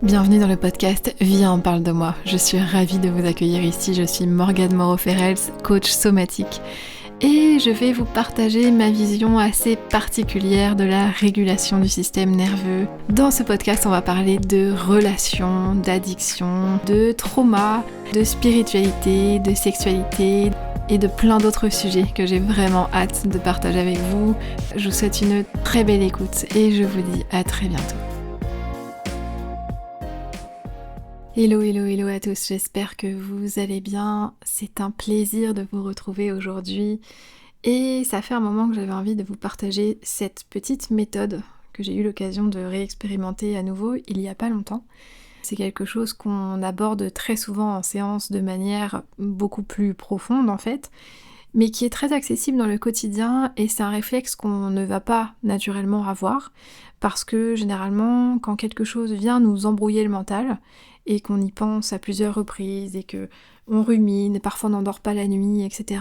Bienvenue dans le podcast Viens, parle de moi. Je suis ravie de vous accueillir ici. Je suis Morgane Moreau-Ferrels, coach somatique. Et je vais vous partager ma vision assez particulière de la régulation du système nerveux. Dans ce podcast, on va parler de relations, d'addiction, de trauma, de spiritualité, de sexualité et de plein d'autres sujets que j'ai vraiment hâte de partager avec vous. Je vous souhaite une très belle écoute et je vous dis à très bientôt. Hello à tous, j'espère que vous allez bien. C'est un plaisir de vous retrouver aujourd'hui et ça fait un moment que j'avais envie de vous partager cette petite méthode que j'ai eu l'occasion de réexpérimenter à nouveau il y a pas longtemps. C'est quelque chose qu'on aborde très souvent en séance de manière beaucoup plus profonde en fait, mais qui est très accessible dans le quotidien et c'est un réflexe qu'on ne va pas naturellement avoir parce que généralement quand quelque chose vient nous embrouiller le mental et qu'on y pense à plusieurs reprises et que on rumine, parfois on n'endort pas la nuit, etc.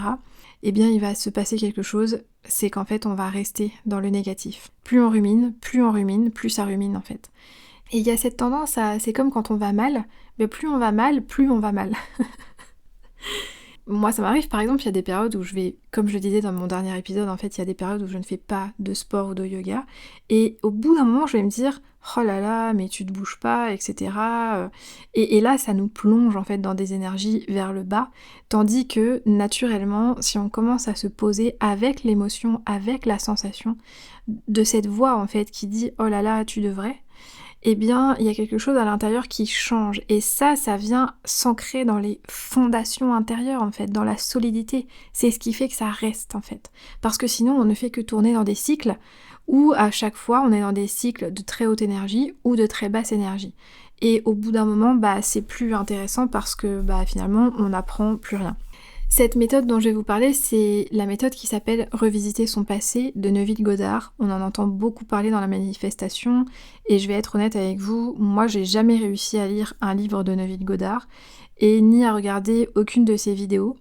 Eh bien il va se passer quelque chose, c'est qu'en fait on va rester dans le négatif. Plus on rumine, plus ça rumine en fait. Et il y a cette tendance à, c'est comme quand on va mal, mais plus on va mal, plus on va mal. Moi ça m'arrive par exemple, il y a des périodes où je vais, comme je le disais dans mon dernier épisode, en fait il y a des périodes où je ne fais pas de sport ou de yoga, et au bout d'un moment je vais me dire « Oh là là, mais tu te bouges pas, etc. » Et là ça nous plonge en fait dans des énergies vers le bas, tandis que naturellement, si on commence à se poser avec l'émotion, avec la sensation de cette voix en fait qui dit « Oh là là, tu devrais », eh bien, il y a quelque chose à l'intérieur qui change. Et ça vient s'ancrer dans les fondations intérieures, en fait, dans la solidité. C'est ce qui fait que ça reste, en fait. Parce que sinon, on ne fait que tourner dans des cycles où, à chaque fois, on est dans des cycles de très haute énergie ou de très basse énergie. Et au bout d'un moment, c'est plus intéressant parce que, finalement, on n'apprend plus rien. Cette méthode dont je vais vous parler, c'est la méthode qui s'appelle Revisiter son passé de Neville Goddard. On en entend beaucoup parler dans la manifestation et je vais être honnête avec vous, moi j'ai jamais réussi à lire un livre de Neville Goddard et ni à regarder aucune de ses vidéos.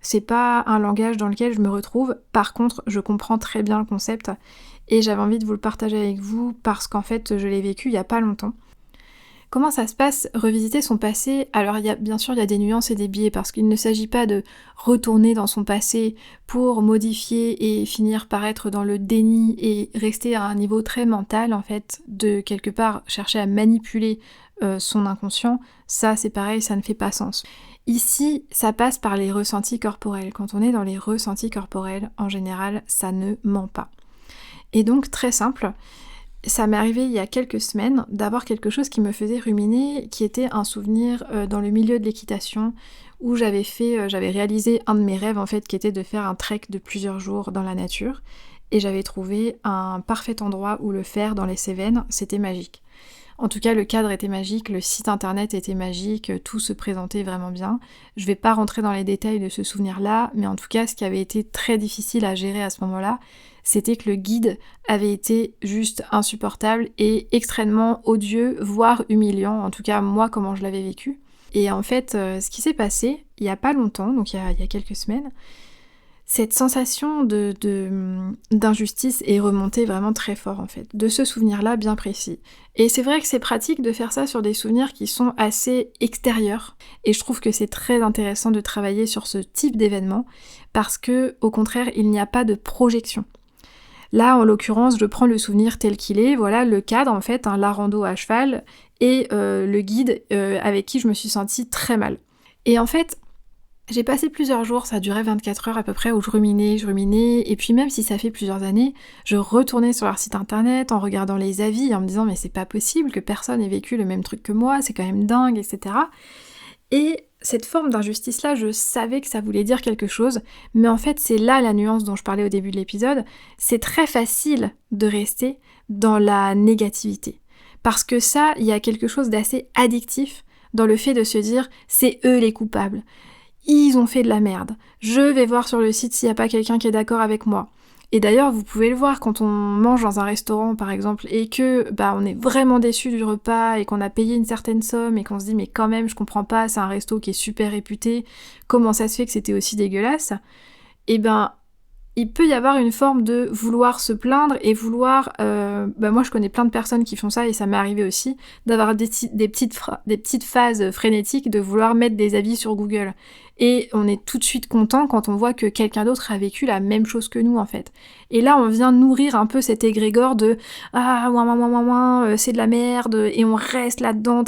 C'est pas un langage dans lequel je me retrouve, par contre je comprends très bien le concept et j'avais envie de vous le partager avec vous parce qu'en fait je l'ai vécu il y a pas longtemps. Comment ça se passe, revisiter son passé? Alors bien sûr il y a des nuances et des biais parce qu'il ne s'agit pas de retourner dans son passé pour modifier et finir par être dans le déni et rester à un niveau très mental en fait, de quelque part chercher à manipuler son inconscient, ça c'est pareil, ça ne fait pas sens. Ici, ça passe par les ressentis corporels. Quand on est dans les ressentis corporels, en général, ça ne ment pas. Et donc très simple, ça m'est arrivé il y a quelques semaines d'avoir quelque chose qui me faisait ruminer, qui était un souvenir dans le milieu de l'équitation où j'avais réalisé un de mes rêves en fait qui était de faire un trek de plusieurs jours dans la nature et j'avais trouvé un parfait endroit où le faire dans les Cévennes, c'était magique. En tout cas, le cadre était magique, le site internet était magique, tout se présentait vraiment bien. Je vais pas rentrer dans les détails de ce souvenir-là, mais en tout cas, ce qui avait été très difficile à gérer à ce moment-là, c'était que le guide avait été juste insupportable et extrêmement odieux, voire humiliant, en tout cas moi comment je l'avais vécu. Et en fait, ce qui s'est passé, il y a pas longtemps, donc il y a quelques semaines, cette sensation d'injustice est remontée vraiment très fort en fait, de ce souvenir-là bien précis. Et c'est vrai que c'est pratique de faire ça sur des souvenirs qui sont assez extérieurs, et je trouve que c'est très intéressant de travailler sur ce type d'événement, parce que au contraire, il n'y a pas de projection. Là, en l'occurrence, je prends le souvenir tel qu'il est, voilà le cadre en fait, la rando à cheval, et le guide avec qui je me suis sentie très mal. Et en fait, j'ai passé plusieurs jours, ça durait 24 heures à peu près, où je ruminais, et puis même si ça fait plusieurs années, je retournais sur leur site internet en regardant les avis, en me disant mais c'est pas possible que personne ait vécu le même truc que moi, c'est quand même dingue, etc. Et cette forme d'injustice-là, je savais que ça voulait dire quelque chose, mais en fait c'est là la nuance dont je parlais au début de l'épisode, c'est très facile de rester dans la négativité. Parce que ça, il y a quelque chose d'assez addictif dans le fait de se dire c'est eux les coupables. Ils ont fait de la merde. Je vais voir sur le site s'il n'y a pas quelqu'un qui est d'accord avec moi. Et d'ailleurs, vous pouvez le voir quand on mange dans un restaurant, par exemple, et que on est vraiment déçu du repas et qu'on a payé une certaine somme et qu'on se dit mais quand même, je comprends pas, c'est un resto qui est super réputé, comment ça se fait que c'était aussi dégueulasse? Et il peut y avoir une forme de vouloir se plaindre et vouloir... moi, je connais plein de personnes qui font ça, et ça m'est arrivé aussi, d'avoir des petites phases frénétiques de vouloir mettre des avis sur Google. Et on est tout de suite content quand on voit que quelqu'un d'autre a vécu la même chose que nous, en fait. Et là, on vient nourrir un peu cet égrégore de « Ah, c'est de la merde », et on reste là-dedans.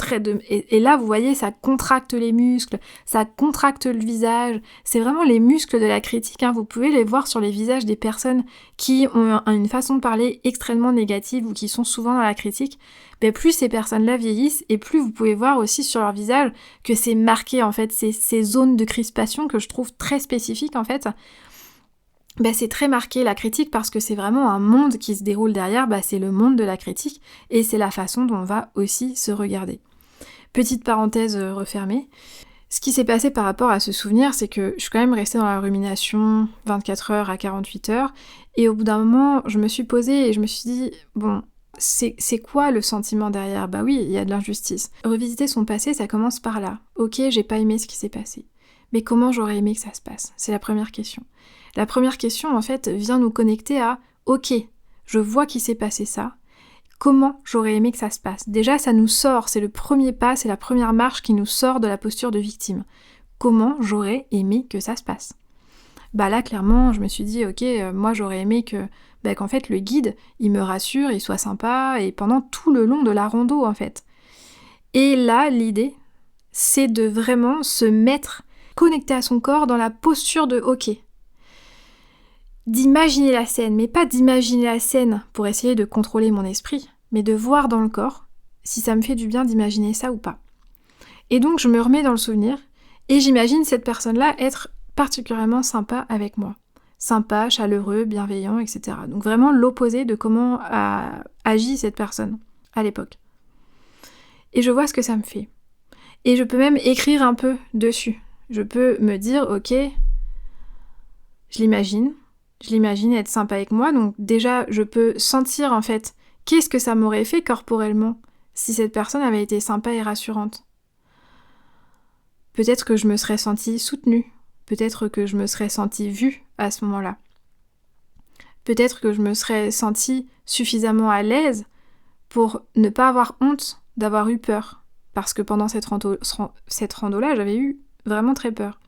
Et là, vous voyez, ça contracte les muscles, ça contracte le visage. C'est vraiment les muscles de la critique, hein. Vous pouvez les voir sur les visages des personnes qui ont une façon de parler extrêmement négative ou qui sont souvent dans la critique. Ben, plus ces personnes-là vieillissent, et plus vous pouvez voir aussi sur leur visage que c'est marqué, en fait, ces zones de crispation que je trouve très spécifiques, en fait. Ben, c'est très marqué la critique parce que c'est vraiment un monde qui se déroule derrière, c'est le monde de la critique, et c'est la façon dont on va aussi se regarder. Petite parenthèse refermée. Ce qui s'est passé par rapport à ce souvenir, c'est que je suis quand même restée dans la rumination 24 heures à 48 heures, et au bout d'un moment, je me suis posée et je me suis dit, bon, c'est quoi le sentiment derrière ? Bah oui, il y a de l'injustice. Revisiter son passé, ça commence par là. Ok, j'ai pas aimé ce qui s'est passé. Mais comment j'aurais aimé que ça se passe ? C'est la première question. La première question, en fait, vient nous connecter à « Ok, je vois qu'il s'est passé ça. Comment j'aurais aimé que ça se passe ?» Déjà, ça nous sort, c'est le premier pas, c'est la première marche qui nous sort de la posture de victime. Comment j'aurais aimé que ça se passe ? Bah là, clairement, je me suis dit « Ok, moi j'aurais aimé qu'en fait, le guide, il me rassure, il soit sympa, et pendant tout le long de la rando, en fait. » Et là, l'idée, c'est de vraiment se mettre connecté à son corps dans la posture de « Ok ». D'imaginer la scène, mais pas d'imaginer la scène pour essayer de contrôler mon esprit, mais de voir dans le corps si ça me fait du bien d'imaginer ça ou pas. Et donc je me remets dans le souvenir, et j'imagine cette personne-là être particulièrement sympa avec moi. Sympa, chaleureux, bienveillant, etc. Donc vraiment l'opposé de comment a agi cette personne à l'époque. Et je vois ce que ça me fait. Et je peux même écrire un peu dessus. Je peux me dire, ok, je l'imagine être sympa avec moi, donc déjà je peux sentir en fait qu'est-ce que ça m'aurait fait corporellement si cette personne avait été sympa et rassurante. Peut-être que je me serais sentie soutenue, peut-être que je me serais sentie vue à ce moment-là. Peut-être que je me serais sentie suffisamment à l'aise pour ne pas avoir honte d'avoir eu peur, parce que pendant cette rando-là, j'avais eu vraiment très peur.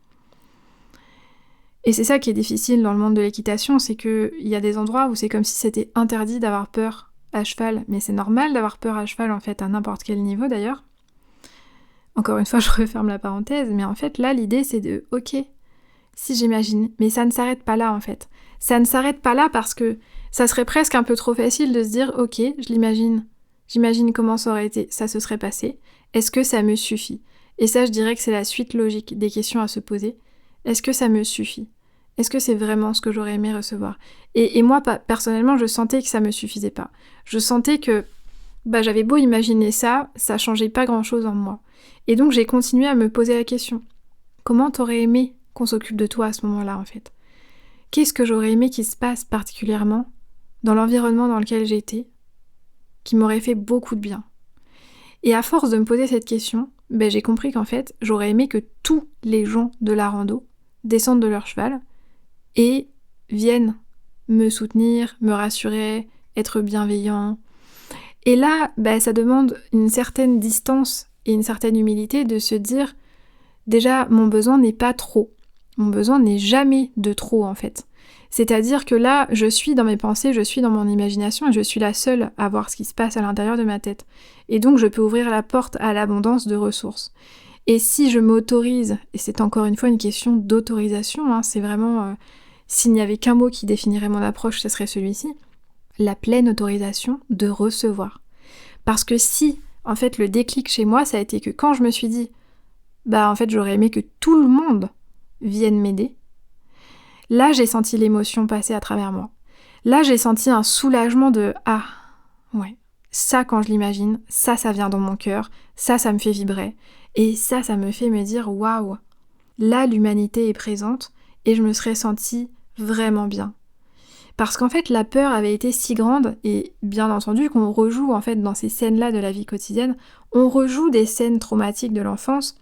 Et c'est ça qui est difficile dans le monde de l'équitation, c'est qu'il y a des endroits où c'est comme si c'était interdit d'avoir peur à cheval, mais c'est normal d'avoir peur à cheval en fait, à n'importe quel niveau d'ailleurs. Encore une fois, je referme la parenthèse, mais en fait là l'idée c'est de, ok, si j'imagine, mais ça ne s'arrête pas là en fait. Ça ne s'arrête pas là parce que ça serait presque un peu trop facile de se dire, ok, je l'imagine, j'imagine comment ça aurait été, ça se serait passé, est-ce que ça me suffit ? Et ça je dirais que c'est la suite logique des questions à se poser. Est-ce que ça me suffit ? Est-ce que c'est vraiment ce que j'aurais aimé recevoir ? Et moi, personnellement, je sentais que ça me suffisait pas. Je sentais que j'avais beau imaginer ça, ça changeait pas grand-chose en moi. Et donc j'ai continué à me poser la question. Comment t'aurais aimé qu'on s'occupe de toi à ce moment-là, en fait ? Qu'est-ce que j'aurais aimé qu'il se passe particulièrement dans l'environnement dans lequel j'étais, qui m'aurait fait beaucoup de bien ? Et à force de me poser cette question, j'ai compris qu'en fait, j'aurais aimé que tous les gens de la rando descendent de leur cheval et viennent me soutenir, me rassurer, être bienveillants. Et là, ça demande une certaine distance et une certaine humilité de se dire, déjà, mon besoin n'est pas trop. Mon besoin n'est jamais de trop, en fait. C'est-à-dire que là, je suis dans mes pensées, je suis dans mon imagination et je suis la seule à voir ce qui se passe à l'intérieur de ma tête. Et donc, je peux ouvrir la porte à l'abondance de ressources. Et si je m'autorise, et c'est encore une fois une question d'autorisation, c'est vraiment, s'il n'y avait qu'un mot qui définirait mon approche, ce serait celui-ci, la pleine autorisation de recevoir. Parce que si, en fait, le déclic chez moi, ça a été que quand je me suis dit, en fait, j'aurais aimé que tout le monde vienne m'aider, là, j'ai senti l'émotion passer à travers moi. Là, j'ai senti un soulagement de « Ah, ouais, ça, quand je l'imagine, ça vient dans mon cœur, ça me fait vibrer. Et ça me fait me dire « Waouh, là, l'humanité est présente et je me serais sentie vraiment bien. » Parce qu'en fait, la peur avait été si grande, et bien entendu qu'on rejoue en fait dans ces scènes-là de la vie quotidienne, on rejoue des scènes traumatiques de l'enfance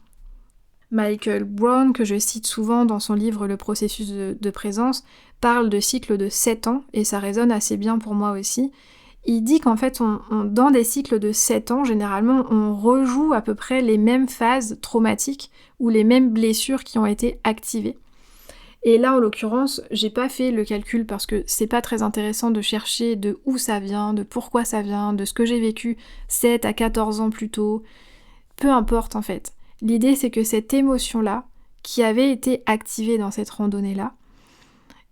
Michael Brown, que je cite souvent dans son livre Le processus de présence, parle de cycles de 7 ans, et ça résonne assez bien pour moi aussi. Il dit qu'en fait, dans des cycles de 7 ans, généralement, on rejoue à peu près les mêmes phases traumatiques ou les mêmes blessures qui ont été activées. Et là, en l'occurrence, j'ai pas fait le calcul parce que c'est pas très intéressant de chercher de où ça vient, de pourquoi ça vient, de ce que j'ai vécu 7 à 14 ans plus tôt. Peu importe en fait. L'idée, c'est que cette émotion-là, qui avait été activée dans cette randonnée-là,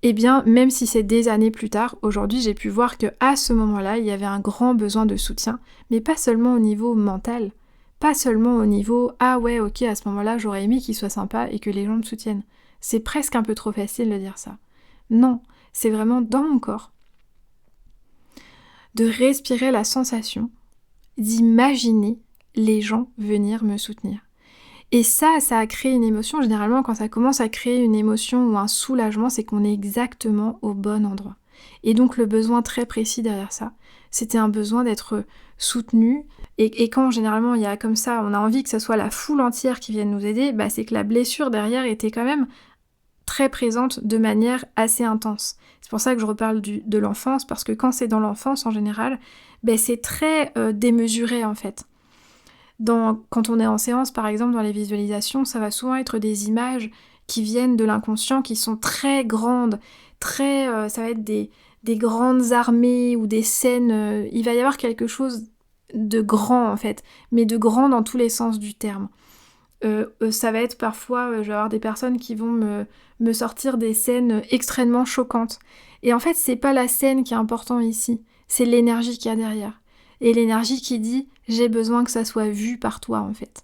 eh bien, même si c'est des années plus tard, aujourd'hui, j'ai pu voir qu'à ce moment-là, il y avait un grand besoin de soutien, mais pas seulement au niveau mental, pas seulement au niveau « Ah ouais, ok, à ce moment-là, j'aurais aimé qu'il soit sympa et que les gens me soutiennent ». C'est presque un peu trop facile de dire ça. Non, c'est vraiment dans mon corps. De respirer la sensation, d'imaginer les gens venir me soutenir. Et ça a créé une émotion. Généralement, quand ça commence à créer une émotion ou un soulagement, c'est qu'on est exactement au bon endroit. Et donc le besoin très précis derrière ça, c'était un besoin d'être soutenu. Et quand généralement il y a comme ça, on a envie que ce soit la foule entière qui vienne nous aider, bah c'est que la blessure derrière était quand même très présente de manière assez intense. C'est pour ça que je reparle de l'enfance, parce que quand c'est dans l'enfance en général, bah c'est très démesuré en fait. Quand on est en séance, par exemple, dans les visualisations, ça va souvent être des images qui viennent de l'inconscient, qui sont très grandes, ça va être des grandes armées ou des scènes. Il va y avoir quelque chose de grand, en fait, mais de grand dans tous les sens du terme. Ça va être parfois, je vais avoir des personnes qui vont me sortir des scènes extrêmement choquantes. Et en fait, c'est pas la scène qui est importante ici, c'est l'énergie qu'il y a derrière. Et l'énergie qui dit « j'ai besoin que ça soit vu par toi » en fait.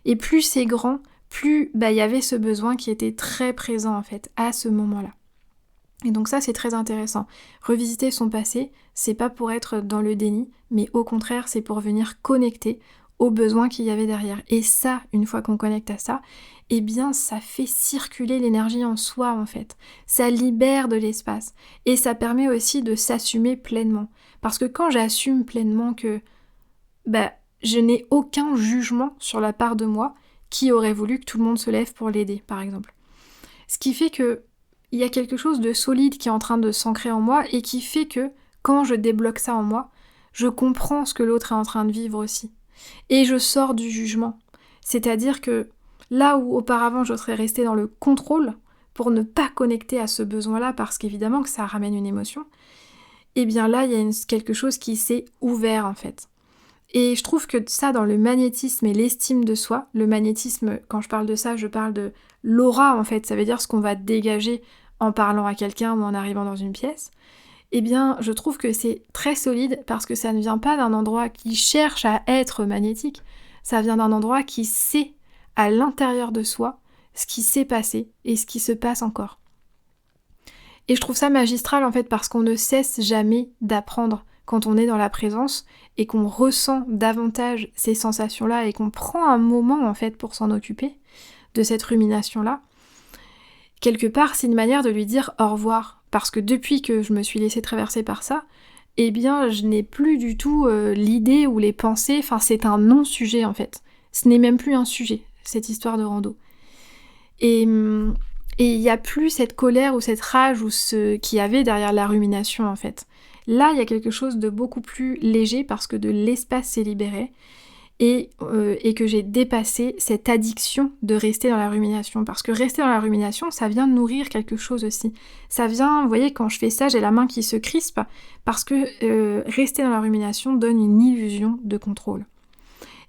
Et plus c'est grand, plus il y avait ce besoin qui était très présent en fait, à ce moment-là. Et donc ça c'est très intéressant. Revisiter son passé, c'est pas pour être dans le déni, mais au contraire c'est pour venir connecter aux besoins qu'il y avait derrière. Et ça, une fois qu'on connecte à ça, eh bien ça fait circuler l'énergie en soi en fait. Ça libère de l'espace. Et ça permet aussi de s'assumer pleinement. Parce que quand j'assume pleinement que je n'ai aucun jugement sur la part de moi qui aurait voulu que tout le monde se lève pour l'aider, par exemple. Ce qui fait que il y a quelque chose de solide qui est en train de s'ancrer en moi et qui fait que quand je débloque ça en moi, je comprends ce que l'autre est en train de vivre aussi. Et je sors du jugement. C'est-à-dire que là où auparavant je serais restée dans le contrôle pour ne pas connecter à ce besoin-là parce qu'évidemment que ça ramène une émotion, eh bien là, il y a quelque chose qui s'est ouvert en fait. Et je trouve que ça, dans le magnétisme et l'estime de soi, le magnétisme, quand je parle de ça, je parle de l'aura en fait, ça veut dire ce qu'on va dégager en parlant à quelqu'un ou en arrivant dans une pièce, eh bien je trouve que c'est très solide parce que ça ne vient pas d'un endroit qui cherche à être magnétique, ça vient d'un endroit qui sait à l'intérieur de soi ce qui s'est passé et ce qui se passe encore. Et je trouve ça magistral en fait parce qu'on ne cesse jamais d'apprendre quand on est dans la présence et qu'on ressent davantage ces sensations-là et qu'on prend un moment en fait pour s'en occuper de cette rumination-là. Quelque part, c'est une manière de lui dire au revoir parce que depuis que je me suis laissée traverser par ça, eh bien je n'ai plus du tout l'idée ou les pensées, enfin c'est un non-sujet en fait. Ce n'est même plus un sujet, cette histoire de rando. Et il n'y a plus cette colère ou cette rage ou ce qu'il y avait derrière la rumination en fait. Là, il y a quelque chose de beaucoup plus léger parce que de l'espace s'est libéré et que j'ai dépassé cette addiction de rester dans la rumination. Parce que rester dans la rumination, ça vient nourrir quelque chose aussi. Ça vient, vous voyez, quand je fais ça, j'ai la main qui se crispe parce que rester dans la rumination donne une illusion de contrôle.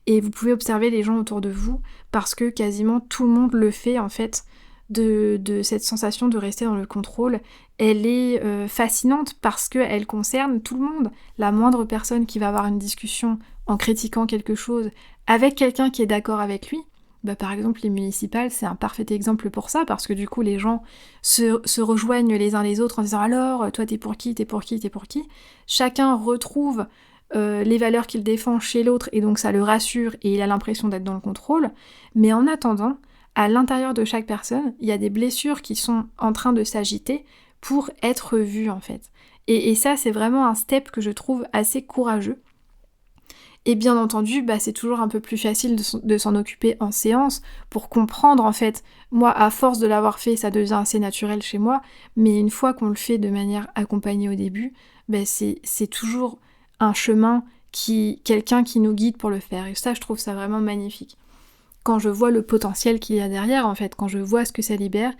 Et vous pouvez observer les gens autour de vous parce que quasiment tout le monde le fait en fait. De cette sensation de rester dans le contrôle, elle est fascinante parce qu'elle concerne tout le monde. La moindre personne qui va avoir une discussion en critiquant quelque chose avec quelqu'un qui est d'accord avec lui, par exemple les municipales, c'est un parfait exemple pour ça, parce que du coup les gens se rejoignent les uns les autres en disant « Alors, toi t'es pour qui, t'es pour qui, t'es pour qui ?» Chacun retrouve les valeurs qu'il défend chez l'autre et donc ça le rassure et il a l'impression d'être dans le contrôle, mais en attendant, à l'intérieur de chaque personne, il y a des blessures qui sont en train de s'agiter pour être vues en fait. Et ça, c'est vraiment un step que je trouve assez courageux. Et bien entendu, c'est toujours un peu plus facile de s'en occuper en séance pour comprendre en fait. Moi, à force de l'avoir fait, ça devient assez naturel chez moi, mais une fois qu'on le fait de manière accompagnée au début, c'est toujours un chemin quelqu'un qui nous guide pour le faire. Et ça, je trouve ça vraiment magnifique. Quand je vois le potentiel qu'il y a derrière, en fait, quand je vois ce que ça libère,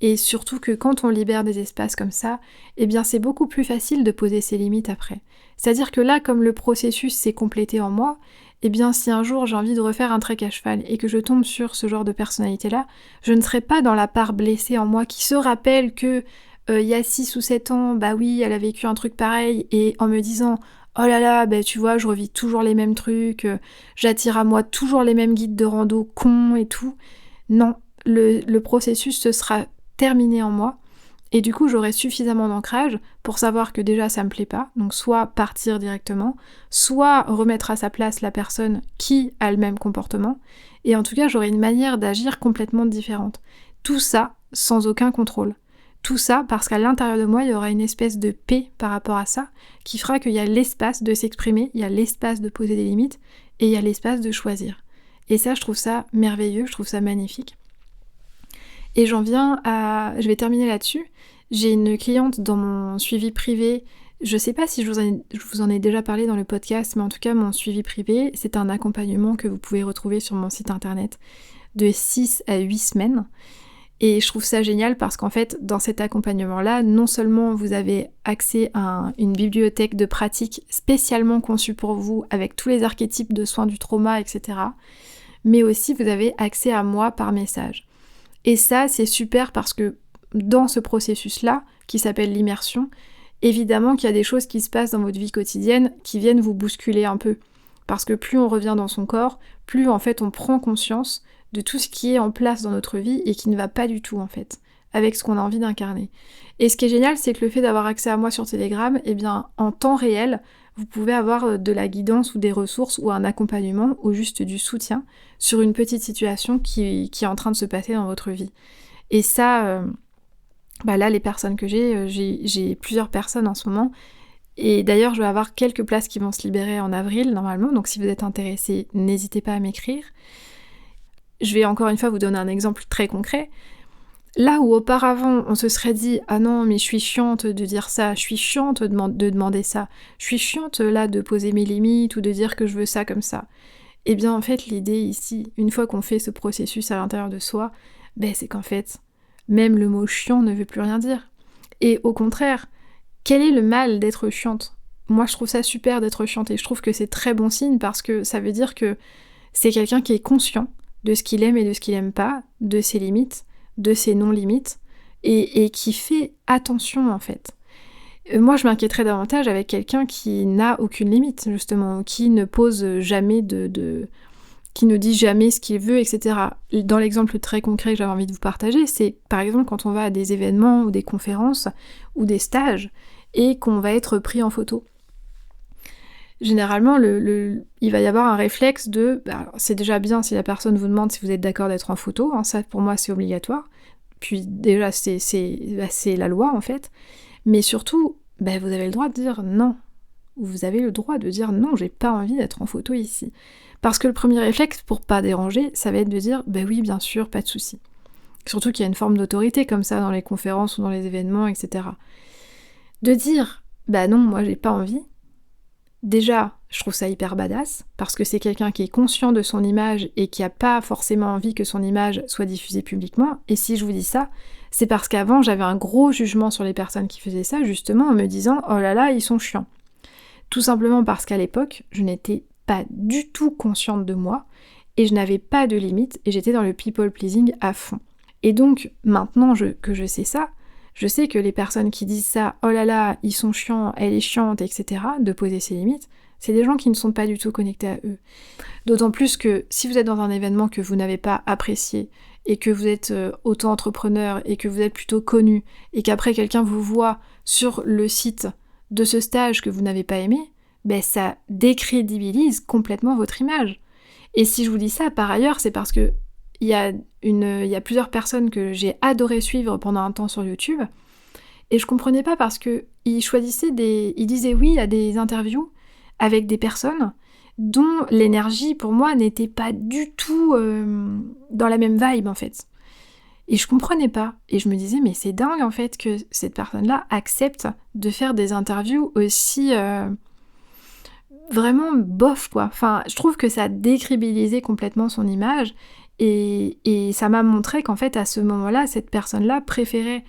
et surtout que quand on libère des espaces comme ça, c'est beaucoup plus facile de poser ses limites après. C'est-à-dire que là, comme le processus s'est complété en moi, si un jour j'ai envie de refaire un trek à cheval et que je tombe sur ce genre de personnalité-là, je ne serai pas dans la part blessée en moi qui se rappelle que il y a 6 ou 7 ans, oui, elle a vécu un truc pareil, et en me disant oh là là, tu vois, je revis toujours les mêmes trucs, j'attire à moi toujours les mêmes guides de rando cons et tout. Non, le processus se sera terminé en moi, et du coup j'aurai suffisamment d'ancrage pour savoir que déjà ça me plaît pas, donc soit partir directement, soit remettre à sa place la personne qui a le même comportement, et en tout cas j'aurai une manière d'agir complètement différente. Tout ça sans aucun contrôle. Tout ça parce qu'à l'intérieur de moi, il y aura une espèce de paix par rapport à ça, qui fera qu'il y a l'espace de s'exprimer, il y a l'espace de poser des limites, et il y a l'espace de choisir. Et ça, je trouve ça merveilleux, je trouve ça magnifique. Et je vais terminer là-dessus. J'ai une cliente dans mon suivi privé, je sais pas si je vous en ai déjà parlé dans le podcast, mais en tout cas, mon suivi privé, c'est un accompagnement que vous pouvez retrouver sur mon site internet de 6 à 8 semaines. Et je trouve ça génial parce qu'en fait, dans cet accompagnement-là, non seulement vous avez accès à une bibliothèque de pratiques spécialement conçue pour vous, avec tous les archétypes de soins du trauma, etc., mais aussi vous avez accès à moi par message. Et ça, c'est super parce que dans ce processus-là, qui s'appelle l'immersion, évidemment qu'il y a des choses qui se passent dans votre vie quotidienne qui viennent vous bousculer un peu. Parce que plus on revient dans son corps, plus en fait on prend conscience de tout ce qui est en place dans notre vie et qui ne va pas du tout en fait, avec ce qu'on a envie d'incarner. Et ce qui est génial, c'est que le fait d'avoir accès à moi sur Telegram, en temps réel, vous pouvez avoir de la guidance ou des ressources ou un accompagnement ou juste du soutien sur une petite situation qui est en train de se passer dans votre vie. Et ça, là les personnes que j'ai plusieurs personnes en ce moment, et d'ailleurs je vais avoir quelques places qui vont se libérer en avril normalement, donc si vous êtes intéressés, n'hésitez pas à m'écrire. Je vais encore une fois vous donner un exemple très concret. Là où auparavant on se serait dit « Ah non, mais je suis chiante de dire ça, je suis chiante de demander ça, je suis chiante là de poser mes limites ou de dire que je veux ça comme ça », en fait l'idée ici, une fois qu'on fait ce processus à l'intérieur de soi, c'est qu'en fait, même le mot chiant ne veut plus rien dire. Et au contraire, quel est le mal d'être chiante ? Moi je trouve ça super d'être chiante et je trouve que c'est très bon signe parce que ça veut dire que c'est quelqu'un qui est conscient de ce qu'il aime et de ce qu'il aime pas, de ses limites, de ses non-limites, et qui fait attention en fait. Moi je m'inquiéterais davantage avec quelqu'un qui n'a aucune limite, justement, qui ne pose jamais qui ne dit jamais ce qu'il veut, etc. Dans l'exemple très concret que j'avais envie de vous partager, c'est par exemple quand on va à des événements ou des conférences ou des stages et qu'on va être pris en photo. Généralement, il va y avoir un réflexe de... c'est déjà bien si la personne vous demande si vous êtes d'accord d'être en photo, hein, ça pour moi c'est obligatoire. Puis déjà c'est la loi en fait. Mais surtout, vous avez le droit de dire non. Vous avez le droit de dire non, j'ai pas envie d'être en photo ici. Parce que le premier réflexe, pour pas déranger, ça va être de dire oui bien sûr, pas de souci. Surtout qu'il y a une forme d'autorité comme ça dans les conférences ou dans les événements, etc. De dire non, moi j'ai pas envie. Déjà, je trouve ça hyper badass, parce que c'est quelqu'un qui est conscient de son image et qui a pas forcément envie que son image soit diffusée publiquement. Et si je vous dis ça, c'est parce qu'avant j'avais un gros jugement sur les personnes qui faisaient ça, justement en me disant « Oh là là, ils sont chiants ». Tout simplement parce qu'à l'époque, je n'étais pas du tout consciente de moi, et je n'avais pas de limite, et j'étais dans le people pleasing à fond. Et donc, maintenant que je sais ça, je sais que les personnes qui disent ça, oh là là, ils sont chiants, elle est chiante, etc., de poser ses limites, c'est des gens qui ne sont pas du tout connectés à eux. D'autant plus que si vous êtes dans un événement que vous n'avez pas apprécié, et que vous êtes auto-entrepreneur, et que vous êtes plutôt connu, et qu'après quelqu'un vous voit sur le site de ce stage que vous n'avez pas aimé, ça décrédibilise complètement votre image. Et si je vous dis ça, par ailleurs, c'est parce que il y a plusieurs personnes que j'ai adoré suivre pendant un temps sur YouTube, et je comprenais pas parce que ils disaient oui à des interviews avec des personnes, dont l'énergie pour moi n'était pas du tout dans la même vibe en fait. Et je comprenais pas. Et je me disais, mais c'est dingue en fait que cette personne-là accepte de faire des interviews aussi vraiment bof quoi. Enfin, je trouve que ça a décrédibilisé complètement son image et ça m'a montré qu'en fait à ce moment-là, cette personne-là préférait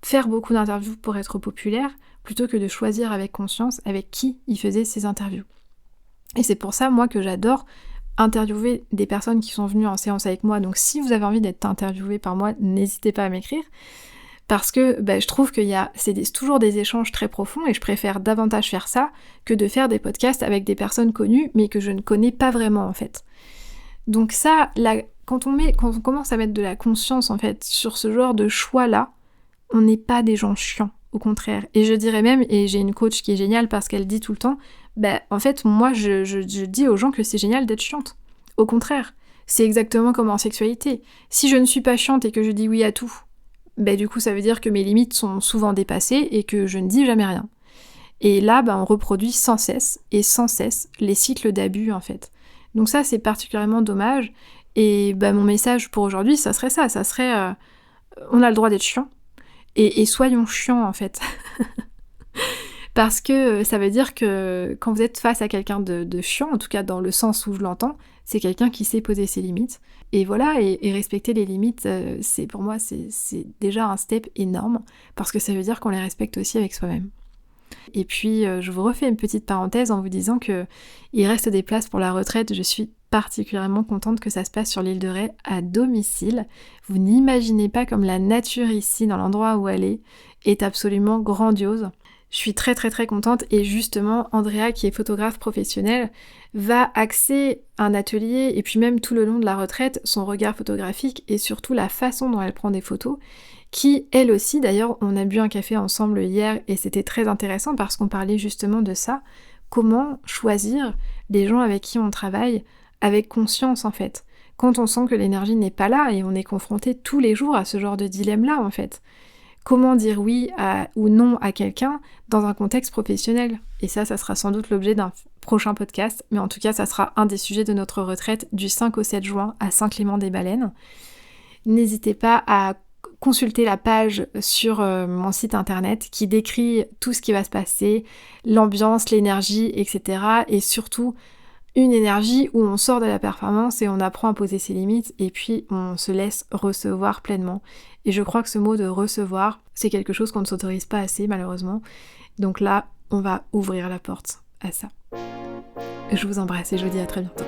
faire beaucoup d'interviews pour être populaire plutôt que de choisir avec conscience avec qui il faisait ses interviews. Et c'est pour ça, moi, que j'adore interviewer des personnes qui sont venues en séance avec moi. Donc si vous avez envie d'être interviewé par moi, n'hésitez pas à m'écrire. Parce que je trouve que c'est toujours des échanges très profonds et je préfère davantage faire ça que de faire des podcasts avec des personnes connues mais que je ne connais pas vraiment en fait. Donc ça, quand on commence à mettre de la conscience en fait sur ce genre de choix-là, on n'est pas des gens chiants, au contraire. Et je dirais même, et j'ai une coach qui est géniale parce qu'elle dit tout le temps, en fait moi je dis aux gens que c'est génial d'être chiante. Au contraire, c'est exactement comme en sexualité. Si je ne suis pas chiante et que je dis oui à tout, du coup ça veut dire que mes limites sont souvent dépassées et que je ne dis jamais rien. Et là, on reproduit sans cesse les cycles d'abus en fait. Donc ça c'est particulièrement dommage. Et mon message pour aujourd'hui, ça serait on a le droit d'être chiant. Et soyons chiants en fait. Parce que ça veut dire que quand vous êtes face à quelqu'un de chiant, en tout cas dans le sens où je l'entends, c'est quelqu'un qui sait poser ses limites. Et voilà, et respecter les limites, pour moi, c'est déjà un step énorme, parce que ça veut dire qu'on les respecte aussi avec soi-même. Et puis, je vous refais une petite parenthèse en vous disant que il reste des places pour la retraite. Je suis particulièrement contente que ça se passe sur l'île de Ré à domicile. Vous n'imaginez pas comme la nature ici, dans l'endroit où elle est absolument grandiose. Je suis très très très contente et justement Andrea qui est photographe professionnelle va axer un atelier et puis même tout le long de la retraite son regard photographique et surtout la façon dont elle prend des photos qui elle aussi d'ailleurs on a bu un café ensemble hier et c'était très intéressant parce qu'on parlait justement de ça, comment choisir les gens avec qui on travaille avec conscience en fait, quand on sent que l'énergie n'est pas là et on est confronté tous les jours à ce genre de dilemme là en fait. Comment dire oui ou non à quelqu'un dans un contexte professionnel. Et ça sera sans doute l'objet d'un prochain podcast, mais en tout cas, ça sera un des sujets de notre retraite du 5 au 7 juin à Saint-Clément-des-Baleines. N'hésitez pas à consulter la page sur mon site internet qui décrit tout ce qui va se passer, l'ambiance, l'énergie, etc. Et surtout, une énergie où on sort de la performance et on apprend à poser ses limites et puis on se laisse recevoir pleinement. Et je crois que ce mot de recevoir, c'est quelque chose qu'on ne s'autorise pas assez malheureusement. Donc là, on va ouvrir la porte à ça. Je vous embrasse et je vous dis à très bientôt.